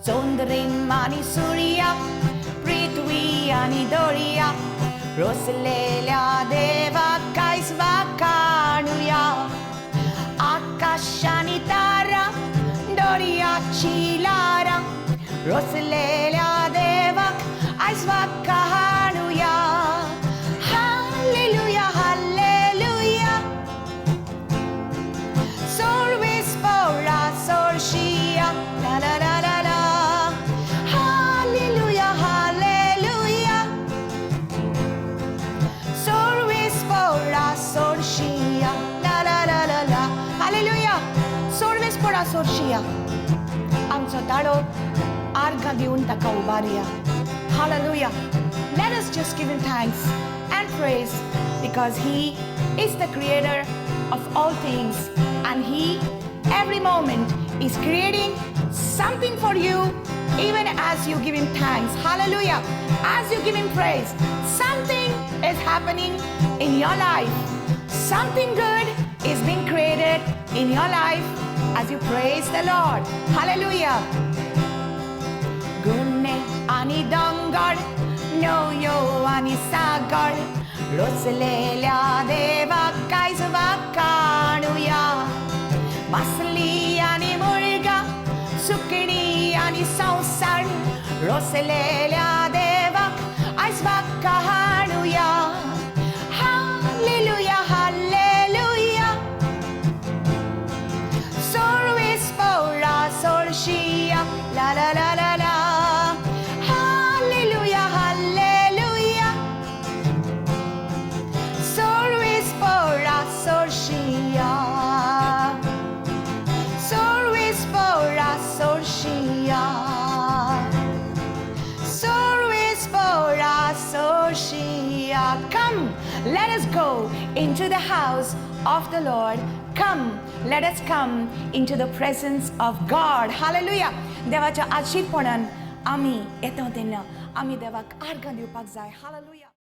Chondrim Ani Suria, Rophetv ani Doria, Roslelia deva kaisva kanuya, Akashani tara, Doria chilara, Roslelia deva kaisva kanuya. Hallelujah, hallelujah. Sorvis pora sorshia, la la la la la. Hallelujah, hallelujah. Sorvis pora sorshia, la la la la la. Hallelujah. Sorvis pora sorshia. Amcho taro arga deun taka ubaria. Hallelujah. Let us just give him thanks and praise because he is the creator of all things and he every moment is creating something for you even as you give him thanks. Hallelujah. As you give him praise, something is happening in your life. Something good is being created in your life as you praise the Lord. Hallelujah. Gunne ani dangar, no yo ani sagar, Roslelia deva kaisva kanuya, Masli ani murga, Sukini ani sausar, Roslelia deva kaisva kanuya. Hallelujah, hallelujah. Sorvis pora sorshia, la la la la la. Hallelujah, hallelujah. Sorvis pora sorshia, sorvis pora sorshia, sorvis pora sorshia. Come, let us go into the house of the Lord. Come, let us come into the presence of God. Hallelujah. देवाच्या आशीर्वादान आम्ही येतो तेन्ना आम्ही देवाक आर्गां दिवपाक जाय. Hallelujah.